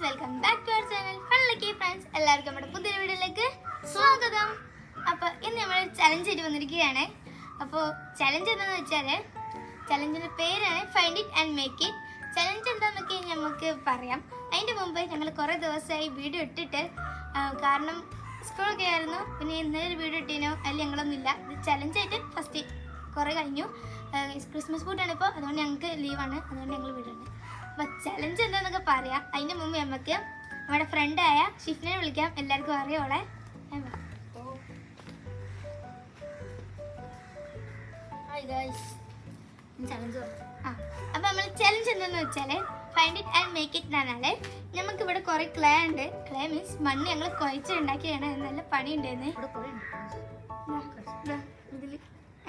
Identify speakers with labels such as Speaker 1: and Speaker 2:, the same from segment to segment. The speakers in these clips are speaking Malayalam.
Speaker 1: Friends, welcome back to our channel fun lucky friends. എല്ലാവർക്കും നമ്മുടെ പുതിയ വീഡിയോയിലേക്ക് സ്വാഗതം. അപ്പോൾ ഇന്ന് നമ്മൾ ചലഞ്ച് ആയിട്ട് വന്നിരിക്കുകയാണ്. അപ്പോൾ ചലഞ്ച് എന്താണെന്ന് വെച്ചാൽ ചലഞ്ചിൻ്റെ പേരാണ് find it and make it. Challenge എന്താണെന്നൊക്കെ നമുക്ക് പറയാം. അതിൻ്റെ മുമ്പ് ഞങ്ങൾ കുറേ ദിവസമായി വീഡിയോ ഇട്ടിട്ട്, കാരണം സ്കൂളൊക്കെ ആയിരുന്നു. പിന്നെ ഇന്നലെ ഒരു വീഡിയോ ഇട്ടീനോ അതിൽ ഞങ്ങളൊന്നുമില്ല. ഇത് ചലഞ്ചായിട്ട് ഫസ്റ്റ് കുറേ കഴിഞ്ഞു. ക്രിസ്മസ് പൂട്ടാണ് ഇപ്പോൾ, അതുകൊണ്ട് ഞങ്ങൾക്ക് ലീവാണ്, അതുകൊണ്ട് ഞങ്ങൾ വീഡിയോ ഉണ്ട്. അപ്പോൾ ചലഞ്ച് എന്താണെന്നൊക്കെ പറയാം. അതിൻ്റെ മുമ്പ് നമുക്ക് നമ്മുടെ ഫ്രണ്ടായ ഷിഫ്റ്റിനെ വിളിക്കാം. എല്ലാവർക്കും അറിയോളെ. അപ്പോൾ നമ്മൾ ചലഞ്ച് എന്താണെന്ന് വെച്ചാൽ find it and make it എന്നാണ്. നമുക്കിവിടെ കുറേ ക്ലേ ഉണ്ട്. ക്ലേ മീൻസ് മണ്ണ് ഞങ്ങൾ കുഴച്ചുണ്ടാക്കിയാണ്. നല്ല പണി ഉണ്ടായിരുന്നു. ഇതിൽ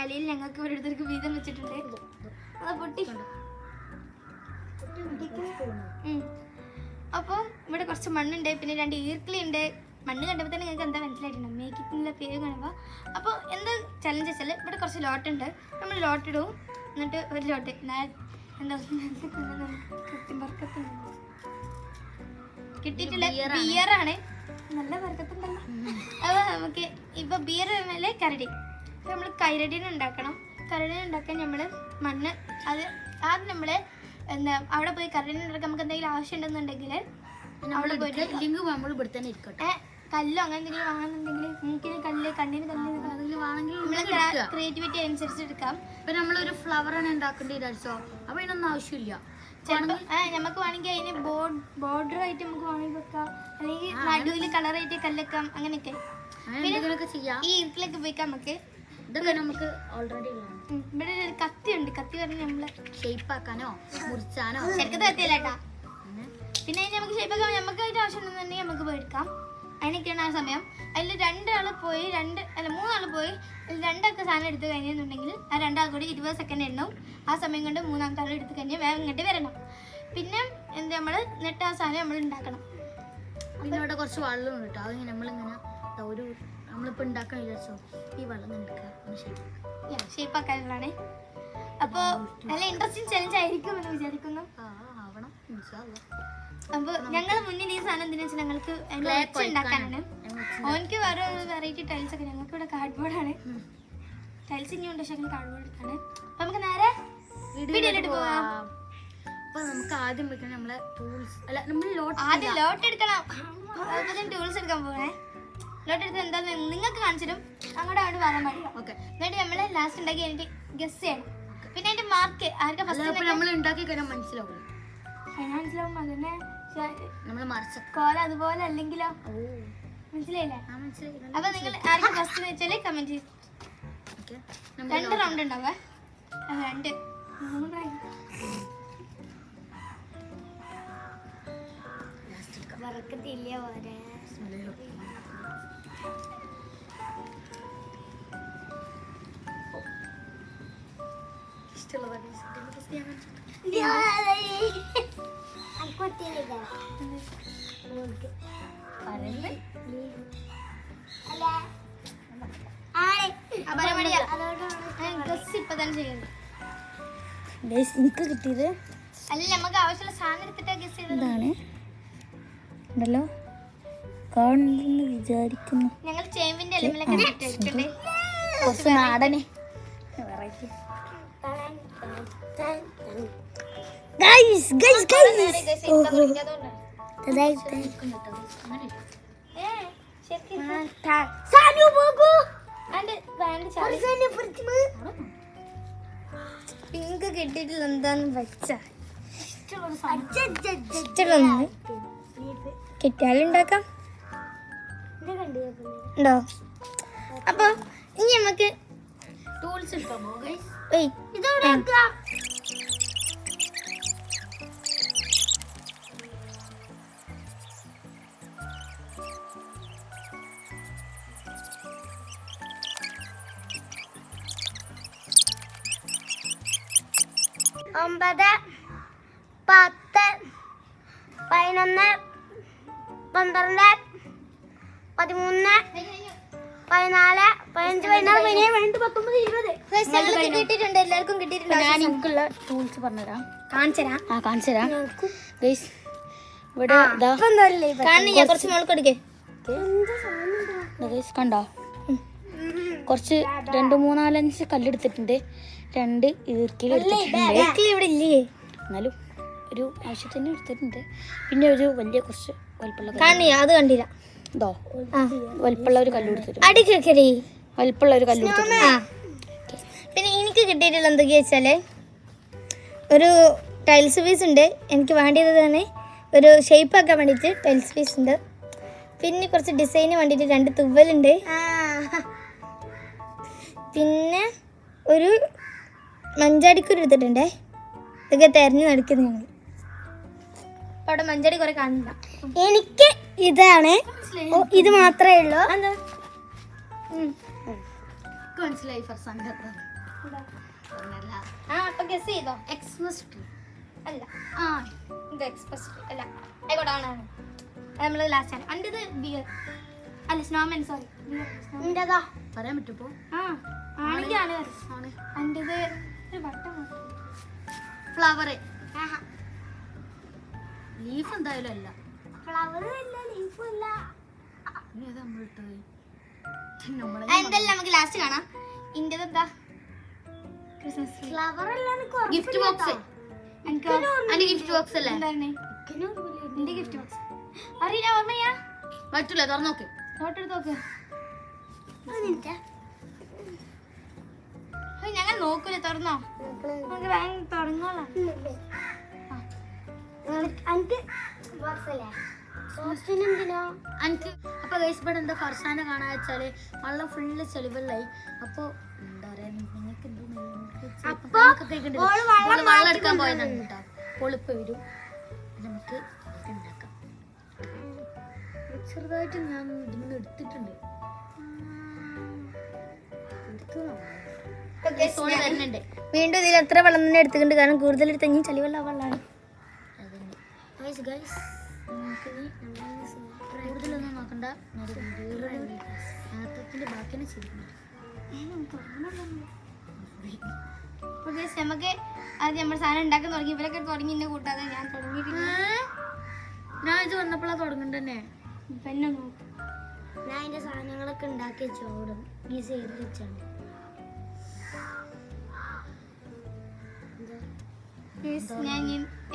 Speaker 1: അലയിൽ ഞങ്ങൾക്ക് ഇവിടെ അടുത്തേക്ക് വീതം വെച്ചിട്ടുണ്ട്. അത് പൊട്ടി. അപ്പോൾ ഇവിടെ കുറച്ച് മണ്ണുണ്ട്, പിന്നെ 2 ഈർക്കിളി ഉണ്ട്. മണ്ണ് കണ്ടപ്പോൾ തന്നെ ഞങ്ങൾക്ക് എന്താ മനസ്സിലായിട്ടുണ്ട്, മേക്കിങ്ങിൻ്റെ പേര് കാണുമ്പോൾ. അപ്പോൾ എന്താ ചലഞ്ച് വെച്ചാൽ ഇവിടെ കുറച്ച് ലോട്ടുണ്ട്. നമ്മൾ ലോട്ട് ഇടും. എന്നിട്ട് ഒരു ലോട്ട് എന്താ കിട്ടിയിട്ടുള്ള ബിയറാണ്. നല്ല വർക്കത്തുണ്ടല്ലോ. അപ്പോൾ നമുക്ക് ഇപ്പോൾ ബിയർ മേലെ കരടി. അപ്പോൾ നമ്മൾ കൈരടീനെ ഉണ്ടാക്കണം. കരടീനെ ഉണ്ടാക്കാൻ നമ്മൾ മണ്ണ് അത് ആദ്യം നമ്മൾ എന്താ അവിടെ പോയി കരടീനെ ഉണ്ടാക്കാൻ നമുക്ക് എന്തെങ്കിലും ആവശ്യം ഉണ്ടെന്നുണ്ടെങ്കിൽ അവിടെ പോയിട്ട് നമ്മൾ ഇവിടെ തന്നെ ഇരിക്കട്ടെ. കല്ലോ അങ്ങനെ എന്തെങ്കിലും വാങ്ങുന്നുണ്ടെങ്കിൽ മൂക്കിന് കല്ല്, കണ്ണിന് കല്ല്, ക്രിയേറ്റിവിറ്റി അനുസരിച്ച് എടുക്കാം.
Speaker 2: ഇപ്പൊ നമ്മളൊരു ഫ്ലവർ ആണ് ഉണ്ടാക്കേണ്ടി വിചാരിച്ചോ, അപ്പൊ ഇതിനൊന്നും ആവശ്യമില്ല.
Speaker 1: ചിലപ്പോൾ നമുക്ക് വേണമെങ്കിൽ അതിന് ബോർഡർ ആയിട്ട് നമുക്ക് വേണമെങ്കിൽ വെക്കാം, അല്ലെങ്കിൽ നടുവിൽ കളറായിട്ട് കല്ലെക്കാം, അങ്ങനെയൊക്കെ ഈ ഇരുട്ടിലേക്ക് പോയിക്കാം. നമുക്ക്
Speaker 2: ഇതൊക്കെ നമുക്ക് ഓൾറെഡി
Speaker 1: ഇവിടെ ഒരു കത്തി ഉണ്ട്. കത്തി പറഞ്ഞാൽ നമ്മള്
Speaker 2: ഷേപ്പ് ആക്കാനോ മുറിച്ചാനോ
Speaker 1: ശരിക്കും കത്തിയല്ലേട്ടാ. പിന്നെ നമുക്ക് ഷേപ്പ് ആക്കാൻ നമുക്കായിട്ട് ആവശ്യം ഉണ്ടെന്നുണ്ടെങ്കിൽ നമുക്ക് പോയി എടുക്കാം. അതിനൊക്കെയാണ് ആ സമയം. അതിൽ 2 ആൾ പോയി 3 ആൾ പോയി 2 ആൾക്ക് സാധനം എടുത്ത് കഴിഞ്ഞെന്നുണ്ടെങ്കിൽ ആ 2 ആൾ കൂടി 20 സെക്കൻഡ് എണ്ണും. ആ സമയം കൊണ്ട് 3-ാമത്തെ ആൾ എടുത്ത് കഴിഞ്ഞാൽ വേഗം ഇങ്ങോട്ട് വരണം. പിന്നെ എന്താ നമ്മൾ എന്നിട്ട് ആ സാധനം നമ്മൾ ഉണ്ടാക്കണം.
Speaker 2: പിന്നെ ഇവിടെ കുറച്ച് വെള്ളം ഉണ്ട് കേട്ടോ. അത് നമ്മളിങ്ങനെ ഒരു നമ്മളിപ്പോൾ ഉണ്ടാക്കാൻ വിചാരിച്ചോ, ഈ വെള്ളം എടുക്കുക
Speaker 1: ഷേപ്പ് ആക്കാനുള്ളതാണ്. അപ്പോൾ നല്ല ഇൻട്രസ്റ്റിംഗ് ചലഞ്ച് ആയിരിക്കും എന്ന് വിചാരിക്കുന്നു. അപ്പോൾ ഞങ്ങൾ മുന്നിൽ ഈ സാധനം എന്തിനാ വെച്ചാൽ ഞങ്ങൾക്ക് ഉണ്ടാക്കാനാണ്. ഓനക്ക് വേറെ വെറൈറ്റി ടൈൽസ് ഒക്കെ. ഞങ്ങൾക്ക് ഇവിടെ കാർഡ്ബോർഡാണ്. ടൈൽസ് ഇനിയുണ്ട്, പക്ഷേ ഞങ്ങൾ കാർഡ്ബോർഡ് എടുക്കാണ്. അപ്പോൾ നമുക്ക് നേരെ വീഡിയോയിലോട്ട് പോവാം.
Speaker 2: അപ്പോൾ നമുക്ക് ആദ്യം വെക്കണം നമ്മളെ ടൂൾസ്. അല്ല, നമ്മൾ
Speaker 1: ആദ്യം ലോട്ട് എടുക്കണം. അതുപോലെ ടൂൾസ് എടുക്കാൻ പോകണേ. ലോട്ട് എടുത്ത് എന്താന്ന് നിങ്ങൾക്ക് കാണിച്ചിട്ടും അങ്ങോട്ട് അവിടെ വരാൻ പാടില്ല. ഓക്കെ. എന്നിട്ട് നമ്മൾ ലാസ്റ്റ് ഉണ്ടാക്കി കഴിഞ്ഞിട്ട് ഗസ് ചെയ്യണം. പിന്നെ അതിന്റെ മാർക്ക് ആർക്കാ ഫസ്റ്റ്
Speaker 2: നമ്മൾ ഉണ്ടാക്കി കഴിഞ്ഞാൽ മനസ്സിലാവും.
Speaker 1: മനസ്സിലാവും. അതിനെ
Speaker 2: നമ്മൾ മറിച്ച
Speaker 1: കോല അതുപോലെ അല്ലെങ്കിലോ മനസ്സിലായില്ലേ? അപ്പൊ നിങ്ങൾ ആർക്കും ഫസ്റ്റ് വെച്ചാല് കമന്റ് ചെയ്യും. 2 റൗണ്ട് ഉണ്ടാവേ. 2 3 വറക്കത്തില്ല പോലെ.
Speaker 2: എനിക്ക് കിട്ടിയത്
Speaker 1: അല്ല, നമുക്ക് ആവശ്യമുള്ള സാധനം എടുത്തിട്ട് ഗസ് ചെയ്തതാണ്
Speaker 2: ഉണ്ടല്ലോ. കാണുന്നു വിചാരിക്കുന്നു.
Speaker 1: ഞങ്ങൾ ചേമ്പിന്റെ എലിമലൊക്കെ ഇട്ടിട്ടുണ്ട്.
Speaker 2: കുറച്ച് നാടനെ വെറൈറ്റി.
Speaker 1: പിങ്ക് കിട്ടിയിട്ടില്ല. എന്താന്ന് വെച്ചാ കിട്ടിയാലുണ്ടാക്കാം ഉണ്ടോ? അപ്പൊ ഇനി നമുക്ക്
Speaker 2: ടൂൾസ് എടുക്കാമോ?
Speaker 1: ഒമ്പത് 10 11 12 13 14 കിട്ടിയിട്ടുണ്ട്. എല്ലാവർക്കും കിട്ടിയിട്ടുണ്ട്.
Speaker 2: ഞാൻ എനിക്കുള്ള ടൂൾസ് പറഞ്ഞുതരാം.
Speaker 1: കാണിച്ചുതരാം.
Speaker 2: കാണിച്ചുതരാം ഗൈസ്. ഇവിടെ ഇതാ
Speaker 1: കാണുന്നു ഞാൻ കുറച്ച് മുകളിൽ കൊടുക്കേ
Speaker 2: കണ്ടോ കുറച്ച് 2, 3, 4, 5 കല്ലെടുത്തിട്ടുണ്ട്, 2 ഈർക്കിൽ എടുത്തിട്ടുണ്ട്.
Speaker 1: ഇവിടെ ഇല്ലേ
Speaker 2: എന്നാലും ഒരു ആവശ്യത്തിന് എടുത്തിട്ടുണ്ട്. പിന്നെ ഒരു വലിയ കുറച്ച് വലിപ്പമുള്ള
Speaker 1: കാണിയ അത് കണ്ടില്ല.
Speaker 2: ഇതോ വലിപ്പമുള്ള ഒരു കല്ല് എടുത്തിട്ടുണ്ട്,
Speaker 1: അടി കേക്കടി
Speaker 2: വലിപ്പമുള്ള ഒരു കല്ല് എടുത്തിട്ടുണ്ട്.
Speaker 1: പിന്നെ എനിക്ക് കിട്ടിയിട്ടുള്ള എന്തൊക്കെയാ വെച്ചാല് ഒരു ടൈൽസ് പീസ് ഉണ്ട്, എനിക്ക് വേണ്ടിയത് തന്നെ ഒരു ഷേപ്പ് ആക്കാൻ വേണ്ടിയിട്ട് ടൈൽസ് പീസ് ഉണ്ട്. പിന്നെ കുറച്ച് ഡിസൈന് വേണ്ടിയിട്ട് 2 തുവലുണ്ട്. പിന്നെ ഒരു മഞ്ചാടിക്കുരു എടുത്തിട്ടുണ്ടേ. ഇതൊക്കെ തെരഞ്ഞു നടക്കുന്നു ഞങ്ങൾ. അവിടെ മഞ്ചാടി കുറെ കാണില്ല. എനിക്ക് ഇതാണ്, ഇത് മാത്രമേ ഉള്ളൂ.
Speaker 2: മനസ്സിലായി ഫർസാൻ
Speaker 1: അപ്പൊ ഗസ് ചെയ്തോ?
Speaker 2: എക്സ്പ്രസ്
Speaker 1: അല്ല, ഇത് എക്സ്പ്രസ് അല്ല, ആയിക്കോട്ടെ ആണ്. നമ്മൾ ലാസ്റ്റ് ആണ്. എൻ്റെ ഇത് ബിയർ അല്ല, സ്നോമാൻ. സോറി, എൻ്റെതാ
Speaker 2: പറയാൻ പറ്റുമോ?
Speaker 1: ആണെങ്കിൽ ആണ്. എൻ്റെത് ഒരു വട്ടം
Speaker 2: ഫ്ലവർ ലീഫ് എന്തായാലും അല്ല.
Speaker 1: ഫ്ലവർ ഇല്ല, ലീഫും ഇല്ല.
Speaker 2: നമ്മളെ
Speaker 1: എന്തെല്ലാം നമുക്ക് ലാസ്റ്റ് കാണാം. ഇന്റത് എന്താ? Christmas flower
Speaker 2: gift box.
Speaker 1: എനിക്ക്
Speaker 2: ഗിഫ്റ്റ് ബോക്സ് അല്ലേ?
Speaker 1: എന്താണ് എന്റെ ഗിഫ്റ്റ് ബോക്സ്? അറിയില്ല, ഓർമ്മയാ?
Speaker 2: പറ്റൂല, തുറന്നു നോക്ക്.
Speaker 1: ഫോട്ടോ എടുത്ത് നോക്ക്. ഞങ്ങൾ നോക്കൂല, തുറന്നോ? നമുക്ക് വേഗം തുടങ്ങോളാം.
Speaker 2: അപ്പൊ ഗൈസ് ഇവിടെ എന്താ ഫർസാനെ കാണാൻ വെച്ചാല് വെള്ളം ഫുള്ള് ചെളിവെള്ളായി. അപ്പൊ എന്താ പറയാ, നിങ്ങൾക്ക് വെള്ളം എടുക്കാൻ പോയതാണ് കേട്ടോ. പൊളിപ്പ് വരും, നമുക്ക് ഉണ്ടാക്കാം. ചെറുതായിട്ട് ഞാൻ ഇതിന് എടുത്തിട്ടുണ്ട്.
Speaker 1: വീണ്ടും ഇതിൽ എത്ര വെള്ളം തന്നെ എടുത്തിട്ടുണ്ട്, കാരണം കൂടുതൽ എടുത്ത് കഴിഞ്ഞാൽ ചളിവെള്ള വെള്ളമാണ്.
Speaker 2: കൂടുതലൊന്നും നോക്കണ്ട, നേരത്തെ ബാക്കിയാണ് ചെയ്തിട്ടുണ്ട്.
Speaker 1: നമുക്ക് അത് നമ്മൾ സാധനം ഉണ്ടാക്കാൻ തുടങ്ങി. ഇവരൊക്കെ തുടങ്ങി എന്നെ കൂട്ടാതെ ഞാൻ തുടങ്ങിയിട്ടില്ല.
Speaker 2: ഞാൻ ഇത് വന്നപ്പോഴാണ് തുടങ്ങണ്ട തന്നെ.
Speaker 1: പിന്നെ നോക്കും,
Speaker 2: ഞാൻ അതിന്റെ സാധനങ്ങളൊക്കെ ഉണ്ടാക്കി വെച്ചോടും ഈ സൈഡിൽ വെച്ചാണ്.
Speaker 1: ഞാൻ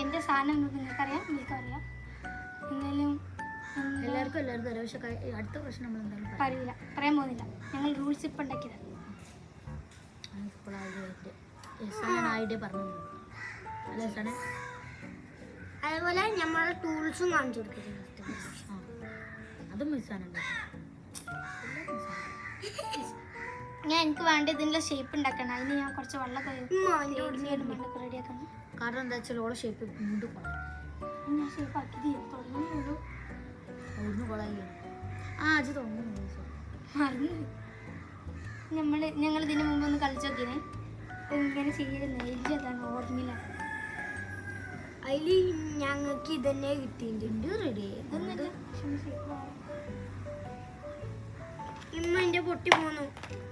Speaker 1: എന്റെ സാധനം നിങ്ങൾക്കറിയാം, എനിക്കറിയാം. എന്നാലും
Speaker 2: എല്ലാവർക്കും അറിയാം. പക്ഷെ അടുത്ത പ്രശ്നം നമ്മൾ എന്തായാലും
Speaker 1: പറയില്ല, പറയാൻ പോകുന്നില്ല. ഞങ്ങൾ റൂൾസ് ഇപ്പം ഉണ്ടാക്കിയതാണ്.
Speaker 2: ഐഡിയ പറഞ്ഞു.
Speaker 1: അതുപോലെ നമ്മളെ ടൂൾസും കാണിച്ചു കൊടുക്കുന്നത്.
Speaker 2: അതും മിസ്സാനുണ്ട്.
Speaker 1: ഞാൻ എനിക്ക് വേണ്ട ഇതിൻ്റെ ഷേപ്പ് ഉണ്ടാക്കണം. അതിന് ഞാൻ കുറച്ച് വെള്ളമൊക്കെ റെഡിയാക്കണം.
Speaker 2: കാരണം എന്താ വെച്ചാൽ ഓളെ ഷേപ്പ് വീണ്ടും കൊള്ളാം.
Speaker 1: ഞാൻ ഷേപ്പ് ആക്കി തുടങ്ങുന്നുള്ളൂ.
Speaker 2: അവിടുന്ന് കൊള്ളായി. അത് തുടങ്ങുന്നു
Speaker 1: ഞങ്ങൾ ഇതിന് മുമ്പ് ഒന്ന് കളിച്ചു നോക്കിയേ. ഇങ്ങനെ ചെയ്യരുത്, അതാണ് ഓർമ്മയിലാണ്. അതിൽ ഞങ്ങൾക്ക് ഇതന്നെ കിട്ടിയിട്ടുണ്ട്. റെഡി ഇമ്മ എൻ്റെ പൊട്ടി പോന്നു.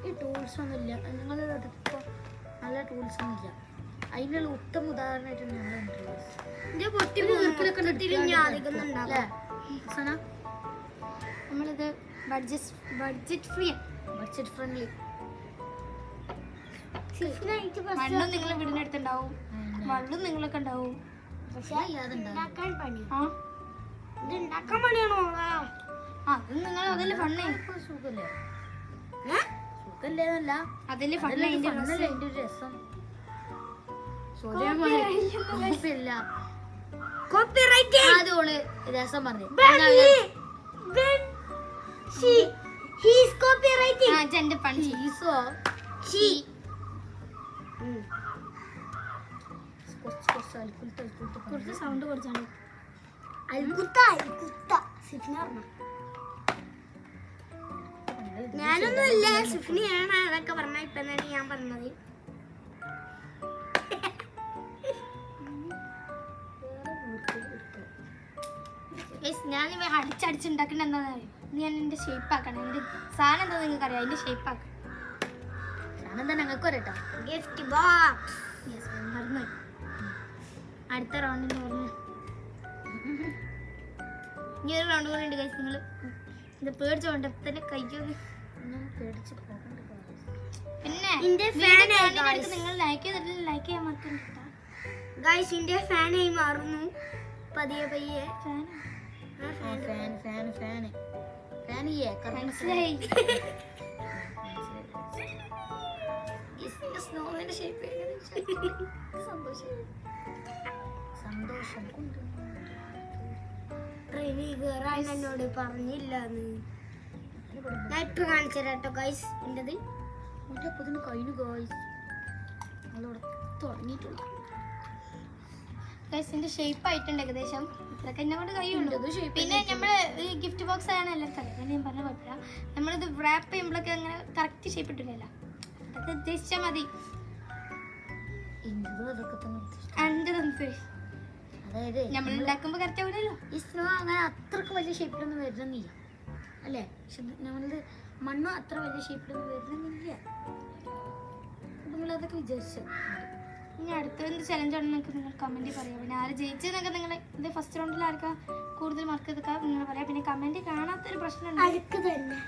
Speaker 2: ഈ ടൂൾസ് ഒന്നും ഇല്ല നിങ്ങളുടെ അടുത്ത്. നല്ല ടൂൾസ് ഒന്നും ഇല്ല. അതിനുള്ള ഉത്തമ ഉദാഹരണമായിട്ട് ഞങ്ങൾ
Speaker 1: നമ്മളിത് ബഡ്ജറ്റ് ഫ്രീ,
Speaker 2: ബഡ്ജറ്റ് ഫ്രണ്ട്ലി.
Speaker 1: മണ്ണും നിങ്ങൾ വീടിനടുത്തുണ്ടാവും, വെള്ളം നിങ്ങളൊക്കെ ഉണ്ടാവും.
Speaker 2: പക്ഷേ
Speaker 1: അത് നിങ്ങൾ അതല്ലേ ഫണ്ണേ.
Speaker 2: സുഖല്ലേ? സുഖല്ലേന്നല്ല,
Speaker 1: അതല്ലേ ഫണ്ണേ.
Speaker 2: അതിന്റെ ഒരു രസം. അതോള് രസം പറഞ്ഞു.
Speaker 1: കുറച്ച് സൗണ്ട് കുറച്ചാണ്. ഞാനൊന്നുമില്ല, സിഫിനിയാണ് അതൊക്കെ പറഞ്ഞ. ഇപ്പൊ തന്നെ ഞാൻ പറഞ്ഞത്. ഞാൻ അടിച്ചടിച്ചുണ്ടാക്കണ്ട എന്താണെന്ന് അറിയാം. ഞാൻ എന്റെ ഷേപ്പ് ആക്കണം. എന്റെ സാധനം എന്താ നിങ്ങൾക്ക് അറിയാം, അതിന്റെ ഷേപ്പ് ആക്കണം.
Speaker 2: സാധനം തന്നെ ഞങ്ങൾക്ക് വരട്ടോ.
Speaker 1: ഗിഫ്റ്റ് ബോക്സ് മറന്നു. അടുത്ത റൗണ്ടിന് പറഞ്ഞു ഇനി ഒരു റൗണ്ട് കൂടെ ഉണ്ട് ഗൈസ്. നിങ്ങൾ ഇത് പേടിച്ചോണ്ട് തന്നെ കയ്യൊന്ന്.
Speaker 2: പേടിച്ച് പോകണ്ട guys.
Speaker 1: പിന്നെ
Speaker 3: ഇന്റെ
Speaker 1: video
Speaker 3: fan ആയി
Speaker 1: കാണുന്നവർക്ക്
Speaker 3: guys.
Speaker 1: നിങ്ങൾ ലൈക്ക് ചെയ്തിട്ടില്ല, ലൈക്ക് ചെയ്യാൻ മറക്കണ്ട.
Speaker 3: ഗൈസ് ഇന്റെ ഫാനായി മാറുന്നു പതിയെ പയ്യെ.
Speaker 2: ഫാൻ
Speaker 1: മനസ്സിലായി. സ്നോവിന്റെ ഷേപ്പ്
Speaker 2: സന്തോഷം കൊണ്ട്
Speaker 3: ട്രെയിനിൽ കയറാൻ എന്നോട് പറഞ്ഞില്ലാന്ന്. ഞാൻ ഇപ്പൊ കാണിച്ചു തരാട്ടോ ഗൈസ് എന്റേത്.
Speaker 2: അതിന് കഴിഞ്ഞു ഗോയ്സ്. നമ്മളോട് തുടങ്ങിയിട്ടുള്ള
Speaker 1: ഗൈസിന്റെ ഷേപ്പ് ആയിട്ടുണ്ട് ഏകദേശം. ഇത്രയൊക്കെ എന്നെ കൊണ്ട് കഴിയുള്ളൂ.
Speaker 2: ഇത് shape
Speaker 1: പിന്നെ നമ്മള് ഈ ഗിഫ്റ്റ് ബോക്സ് ആണ് എല്ലാവർക്കും അറിയാം, ഞാൻ പറഞ്ഞ കുഴപ്പമില്ല. നമ്മളിത് റാപ്പ് ചെയ്യുമ്പോഴൊക്കെ അങ്ങനെ കറക്റ്റ് ഷേപ്പ് ഇട്ടില്ലല്ലോ, അതൊക്കെ ഉദ്ദേശിച്ചാൽ മതി.
Speaker 2: ഇന്റത് അതൊക്കെ തന്നെ
Speaker 1: എൻ്റെ തന്നത്
Speaker 2: അതായത്
Speaker 1: നമ്മൾ ഉണ്ടാക്കുമ്പോ കറക്റ്റ് ആവില്ലല്ലോ.
Speaker 2: ഈ സ്നോ അങ്ങനെ അത്രക്ക് വലിയ ഷേപ്പിലൊന്നും വരുന്നില്ല അല്ലേ? പക്ഷെ നമ്മളത് മണ്ണും അത്ര വലിയ ഷേപ്പിലൊന്നും വരുന്നില്ല. നിങ്ങളതൊക്കെ വിചാരിച്ചത്.
Speaker 1: ഇനി അടുത്ത എന്ത് ചലഞ്ച് ആണെന്ന് നിങ്ങൾ കമന്റ് പറയാം. പിന്നെ ആര് ജയിച്ചെന്നൊക്കെ നിങ്ങൾ ഇത് ഫസ്റ്റ് റൗണ്ടിൽ ആർക്കാ കൂടുതൽ മാർക്ക് ഇതൊക്കെ നിങ്ങൾ പറയാം. പിന്നെ കമന്റ് കാണാത്തൊരു പ്രശ്നമുണ്ട്.
Speaker 3: അഴുക്ക് തന്നെ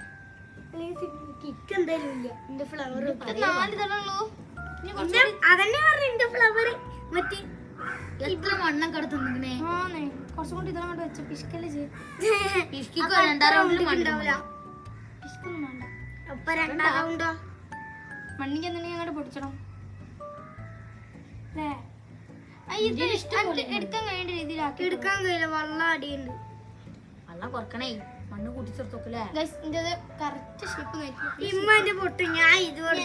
Speaker 3: കിക്ക് എന്തായാലും ഇല്ല. എന്റെ ഫ്ലവർ
Speaker 1: ഇത് 4 ഇതളുള്ളൂ. ഇനി കുറച്ച്
Speaker 3: അതന്നെ പറഞ്ഞു എന്റെ ഫ്ലവർ മറ്റേ
Speaker 2: എത്ര മണ്ണൊക്കെ എടുത്ത് നിന്നേ
Speaker 1: ആന്നേ കുറച്ചും കൂടി ഇതളം കൊണ്ട് വെച്ച പിഷ്കല്ലേ ചെയ്യും.
Speaker 2: രണ്ടാം റൗണ്ടിൽ
Speaker 3: ഉണ്ടാവില്ല.
Speaker 1: പിഷ്കൊന്നും വേണ്ട.
Speaker 3: അപ്പൊ രണ്ടാം റൗണ്ടോ
Speaker 1: മണ്ണിക്ക് എന്തെങ്കിലും അങ്ങോട്ട് പൊടിച്ചണം അല്ലേ? ഇത് എടുക്കാൻ കഴിയേണ്ട രീതിയിലാക്കി
Speaker 3: എടുക്കാൻ കഴിയില്ല. വെള്ളം അടിയുണ്ട്.
Speaker 2: വെള്ളം കുറക്കണേ, മണ്ണ് കൂട്ടിച്ചേർത്തോക്കല്ലേ.
Speaker 1: കറക്റ്റ് ഷേപ്പ്
Speaker 3: ഇമ്മന്റെ പൊട്ട് ഞാൻ ഇതുവരെ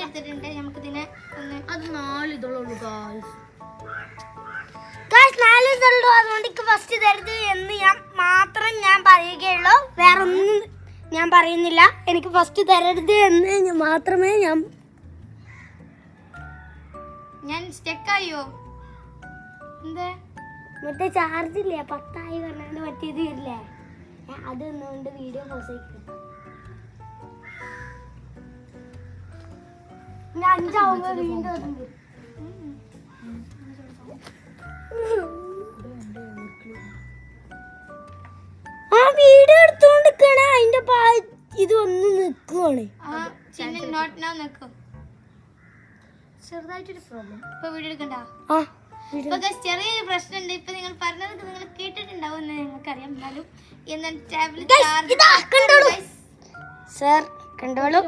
Speaker 1: എടുത്തിട്ടുണ്ട്. നമുക്കിതിനെ ഒന്ന്
Speaker 2: അത് 4 ഇതളുള്ളൂ ഗായ്സ്.
Speaker 3: 4 ഇതുള്ളൂ. അതുകൊണ്ട് എനിക്ക് ഫസ്റ്റ് തരുത് എന്ന് ഞാൻ പറയുകയുള്ളൂ. വേറെ ഒന്നും ഞാൻ പറയുന്നില്ല. എനിക്ക് ഫസ്റ്റ് തരരുത് എന്ന് മാത്രമേ
Speaker 1: ഞാൻ സ്റ്റെക്കായോ എന്തേ
Speaker 3: മറ്റേ ചാർജ് ഇല്ലേ 10 പറഞ്ഞാൽ മറ്റേത് ഇല്ലേ അത് നിന്നുകൊണ്ട് വീഡിയോ പോസ് ഞാൻ 5 ആവുമ്പോ വീണ്ടും അതും വരും. ആ വീഡിയോ എടുത്തോണ്ടിരിക്കണ അതിന്റെ ഇത് ഒന്ന് നിക്കുവാണ്.
Speaker 1: ആ ചിന്ന നോട്ട് നൗ നിൽക്കും.
Speaker 2: ചെറുതായിട്ടൊരു പ്രോബ്ലം.
Speaker 1: ഇപ്പൊ വീഡിയോ എടുക്കണ്ട.
Speaker 3: ആ
Speaker 1: ഇപ്പൊ guys ചെറിയൊരു പ്രശ്നമുണ്ട്. ഇപ്പൊ നിങ്ങൾ പറഞ്ഞതൊക്കെ നിങ്ങൾ കേട്ടിട്ടുണ്ടാവും എന്ന് ഞങ്ങൾക്കറിയാം. എന്നാലും എന്നാൽ ടാബ്ലറ്റ്
Speaker 3: സർ കണ്ടോളൂ.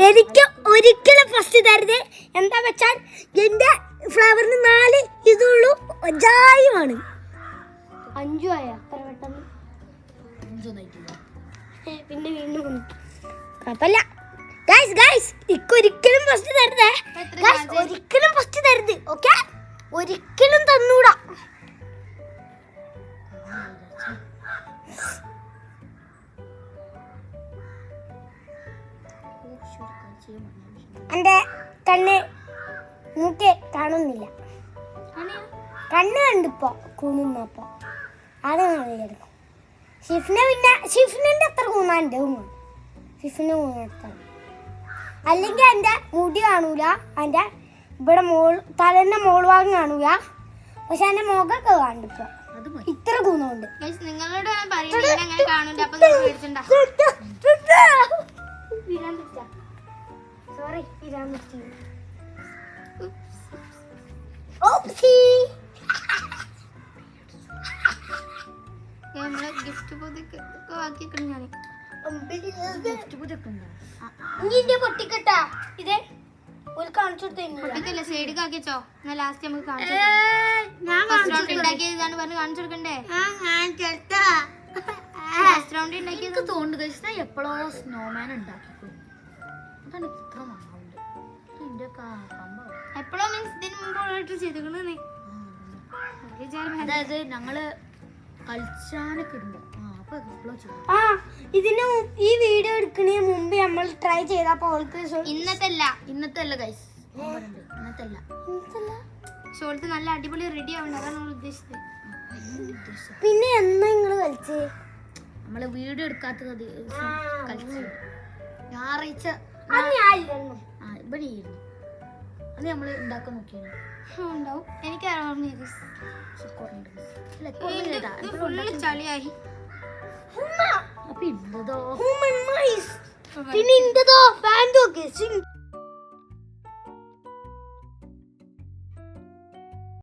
Speaker 3: എനിക്ക് ഒരിക്കലും ഫസ്റ്റ് തരുത്. എന്താ വെച്ചാൽ എന്റെ ഫ്ലവറിന് 4 ഇതുള്ളൂ. ജായുമാണ് 5 ആയ പെട്ടെന്ന് പിന്നെ വീണ്ടും കുഴപ്പമില്ല. ഗൈസ് ഇക്കൊരിക്കലും ഫസ്റ്റ് തരുതേ. ഒരിക്കലും ഫസ്റ്റ് തരുത്. ഓക്കെ ഒരിക്കലും തന്നൂടാ. എന്റെ കണ്ണ് മൂക്കെ കാണുന്നില്ല. കണ്ണ് കണ്ടിപ്പോ കൂന്നുന്നപ്പോ അത് എടുക്കും. ഷിഫ്നിന്റെ അത്ര കൂന്നാൻ്റെ ഷിഫിന് കൂന്നെടുത്താണ്. അല്ലെങ്കിൽ എൻ്റെ മുടി കാണൂല. എൻ്റെ ഇവിടെ തലേന്റെ മോൾ ഭാഗം കാണൂല. പക്ഷെ എൻ്റെ മുഖമൊക്കെ കണ്ടിപ്പോ ഇത്ര കൂന്നുണ്ട്.
Speaker 1: നിങ്ങളോട് ഞാൻ പറയുന്നത് അങ്ങനെ കാണുന്നുണ്ട്. അപ്പൊ നിങ്ങൾ പേടിച്ചിട്ടുണ്ടാ.
Speaker 3: സോറി
Speaker 1: നമ്മളെ ഗിഫ്റ്റ് പൊതിക്ക് ആക്കിക്കണം ഞാൻ.
Speaker 3: പൊട്ടിക്കട്ടാ ഇതേ ഒരു കാണിച്ചു
Speaker 1: പൊട്ടിക്കല്ലേ സൈഡിൽ ആക്കിച്ചോ. എന്നാൽ ലാസ്റ്റ് നമുക്ക് കാണിച്ചു
Speaker 3: ഞാൻ
Speaker 1: റൗണ്ട് ഉണ്ടാക്കിയതാണ് പറഞ്ഞ് കാണിച്ചു കൊടുക്കണ്ടേ? ഫസ്റ്റ് റൗണ്ട് ഉണ്ടാക്കിയത്
Speaker 2: എനിക്ക് തോന്നുന്നു കഴിച്ചാൽ എപ്പോഴോ സ്നോമാൻ ഉണ്ടാക്കിക്കും. അതാണ് ഇത്ര നന്നാവുണ്ട്. ഇതിന്റെ കമ്പം
Speaker 1: എപ്പോഴോ മീൻസ് ഇതിന് മുമ്പോട്ട് ചെയ്തിരിക്കണേ.
Speaker 2: അതായത് ഞങ്ങള് കളിച്ചാനൊക്കെ ഇടുമ്പോ അപ്പൊ എപ്പോഴോ ചെയ്യും.
Speaker 3: ഇതിന് ഈ വീഡിയോ എടുക്കുന്നതിന് മുമ്പ് നമ്മൾ ട്രൈ ചെയ്തപ്പോ
Speaker 1: ഇന്നത്തെ
Speaker 2: അല്ല ഗൈസ്, ഇന്നത്തെ അല്ല.
Speaker 1: ഷോൾട്ട് നല്ല അടിപൊളി റെഡി ആവണ്ട. അതാണ് നമ്മൾ ഉദ്ദേശിച്ചത്.
Speaker 3: പിന്നെ എന്നാ നിങ്ങള് കളിച്ചേ?
Speaker 2: നമ്മള് വീഡിയോ എടുക്കാത്തത് കളിച്ചു ഞായറാഴ്ച
Speaker 3: ഇവിടെ
Speaker 2: ഇവിടെ അത് നമ്മള് ഉണ്ടാക്കാൻ നോക്കിയാണ്.
Speaker 1: ഉണ്ടാവും എനിക്ക് ഓർമ്മയില്ല.
Speaker 2: കുറഞ്ഞിട്ട് അല്ല
Speaker 1: ഇത് ഫുള്ള് ചളിയായി.
Speaker 2: അപ്പൊ ഇന്നതോ
Speaker 3: പിന്നെ ഇന്റതോ ഫാൻ നോക്ക്